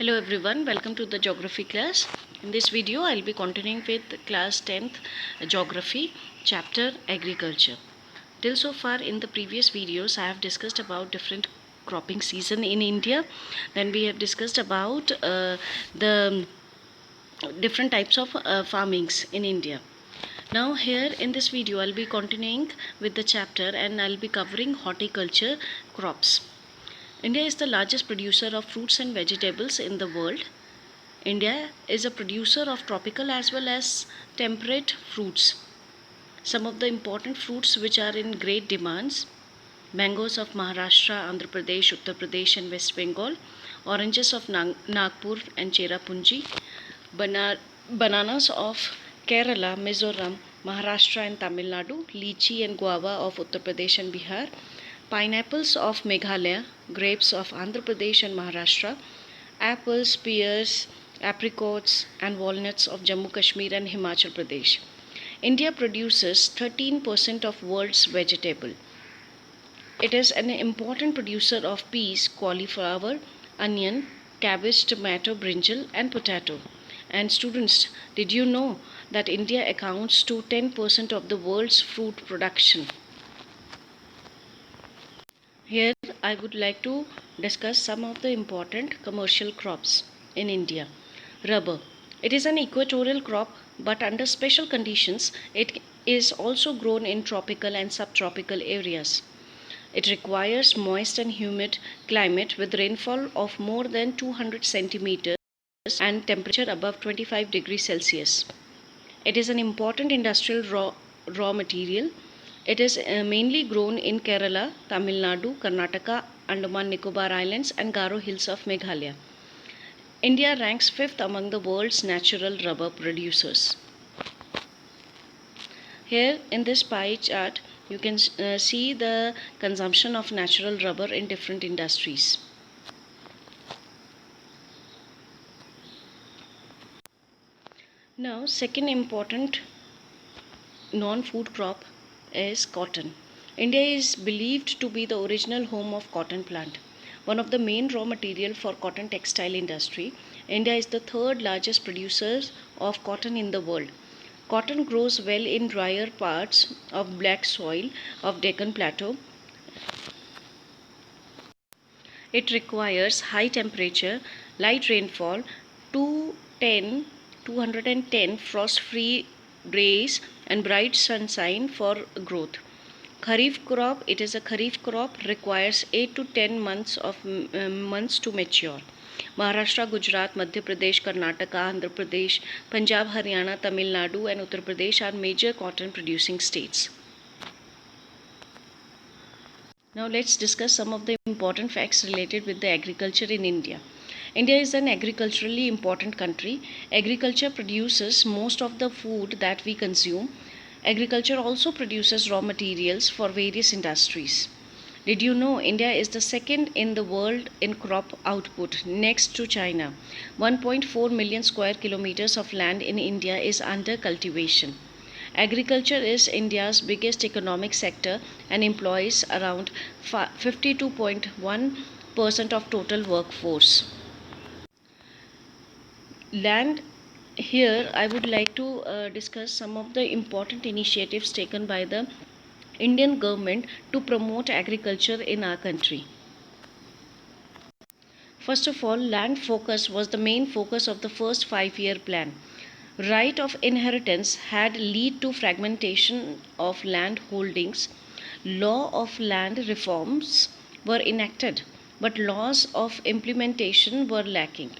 Hello everyone, welcome to the geography class. In this video I'll be continuing with class 10th geography chapter agriculture. Till so far in the previous videos I have discussed about different cropping season in India. Then we have discussed about the different types of farmings in India. Now here in this video I'll be continuing with the chapter and I'll be covering horticulture crops. India is the largest producer of fruits and vegetables in the world. India is a producer of tropical as well as temperate fruits. Some of the important fruits which are in great demands: mangoes of Maharashtra, Andhra Pradesh, Uttar Pradesh and West Bengal, oranges of Nagpur and Cherrapunji, bananas of Kerala, Mizoram, Maharashtra and Tamil Nadu, lychee and guava of Uttar Pradesh and Bihar, pineapples of Meghalaya, grapes of Andhra Pradesh and Maharashtra, apples, pears, apricots and walnuts of Jammu Kashmir and Himachal Pradesh. India produces 13% of world's vegetable. It is an important producer of peas, cauliflower, onion, cabbage, tomato, brinjal and potato. And students, did you know that India accounts to 10% of the world's fruit production? Here I would like to discuss some of the important commercial crops in India. Rubber. It is an equatorial crop, but under special conditions it is also grown in tropical and subtropical areas. It requires moist and humid climate with rainfall of more than 200 centimeters and temperature above 25 degrees Celsius. It is an important industrial raw material. It is mainly grown in Kerala, Tamil Nadu, Karnataka, Andaman Nicobar Islands and Garo Hills of Meghalaya. India ranks 5th among the world's natural rubber producers. Here in this pie chart, you can see the consumption of natural rubber in different industries. Now, second important non-food crop is cotton. India is believed to be the original home of cotton plant. One of the main raw material for cotton textile industry, India is the third largest producer of cotton in the world. Cotton grows well in drier parts of black soil of Deccan Plateau. It requires high temperature, light rainfall, 210 frost-free days and bright sunshine for growth. Kharif crop, it is a kharif crop, requires 8 to 10 months to mature. Maharashtra, Gujarat, Madhya Pradesh, Karnataka, Andhra Pradesh, Punjab, Haryana, Tamil Nadu and Uttar Pradesh are major cotton producing states. Now let's discuss some of the important facts related with the agriculture in India. India is an agriculturally important country. Agriculture produces most of the food that we consume. Agriculture also produces raw materials for various industries. Did you know India is the second in the world in crop output next to China? 1.4 million square kilometers of land in India is under cultivation. Agriculture is India's biggest economic sector and employs around 52.1% of total workforce. Land. Here I would like to discuss some of the important initiatives taken by the Indian government to promote agriculture in our country. First of all, land focus was the main focus of the first 5-year plan. Right of inheritance had led to fragmentation of land holdings. Law of land reforms were enacted, but laws of implementation were lacking.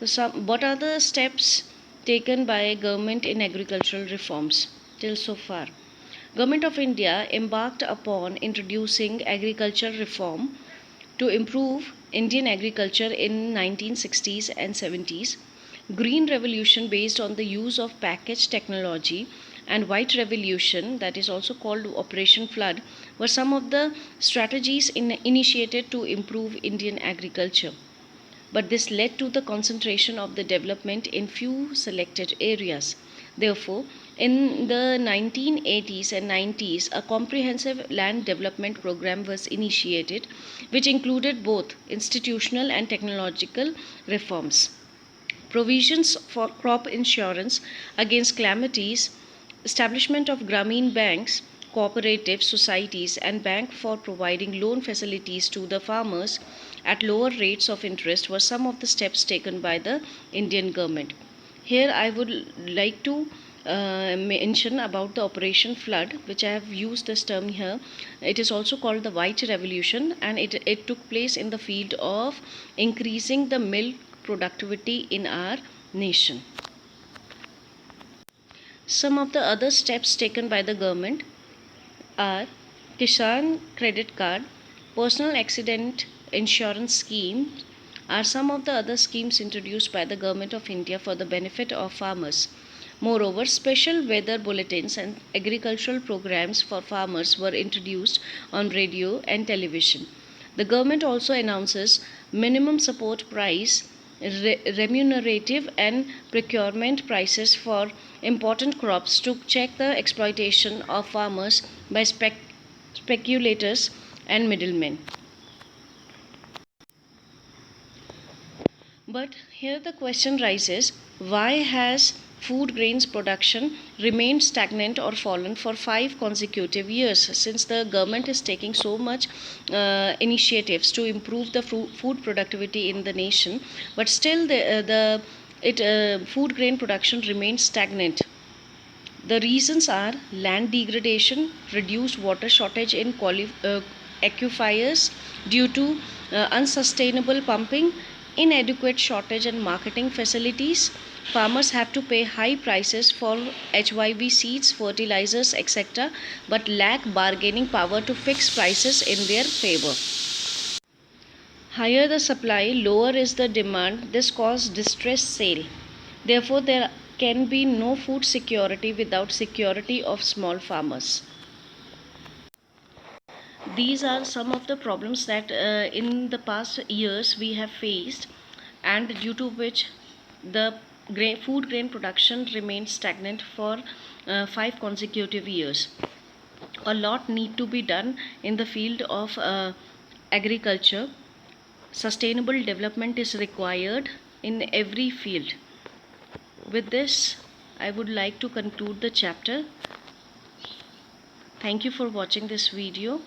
So what are the steps taken by government in agricultural reforms till so far? Government of India embarked upon introducing agricultural reform to improve Indian agriculture in 1960s and 70s. Green revolution based on the use of packaged technology and white revolution, that is also called Operation Flood, were some of the strategies initiated to improve Indian agriculture. But this led to the concentration of the development in few selected areas. Therefore, In the 1980s and 90s, a comprehensive land development program was initiated, which included both institutional and technological reforms. Provisions for crop insurance against calamities, establishment of Grameen banks, cooperative societies, and bank for providing loan facilities to the farmers at lower rates of interest were some of the steps taken by the Indian government. Here, I would like to mention about the Operation Flood, which I have used this term here. It is also called the White Revolution, and it took place in the field of increasing the milk productivity in our nation. Some of the other steps taken by the government are Kisan Credit Card, Personal Accident Insurance Scheme are some of the other schemes introduced by the Government of India for the benefit of farmers. Moreover, special weather bulletins and agricultural programs for farmers were introduced on radio and television. The government also announces minimum support price, remunerative and procurement prices for important crops to check the exploitation of farmers by speculators and middlemen. But here the question rises, why has food grains production remained stagnant or fallen for 5 consecutive years, since the government is taking so much initiatives to improve the food productivity in the nation, but still the food grain production remains stagnant. The reasons are land degradation, reduced water shortage in aquifers due to unsustainable pumping, inadequate shortage and marketing facilities. Farmers have to pay high prices for HYV seeds, fertilizers, etc., but lack bargaining power to fix prices in their favor. Higher the supply, lower is the demand. This causes distressed sale. Therefore, there can be no food security without security of small farmers. These are some of the problems that in the past years we have faced, and due to which the food grain production remained stagnant for 5 consecutive years. A lot need to be done in the field of agriculture. Sustainable development is required in every field. With this, I would like to conclude the chapter. Thank you for watching this video.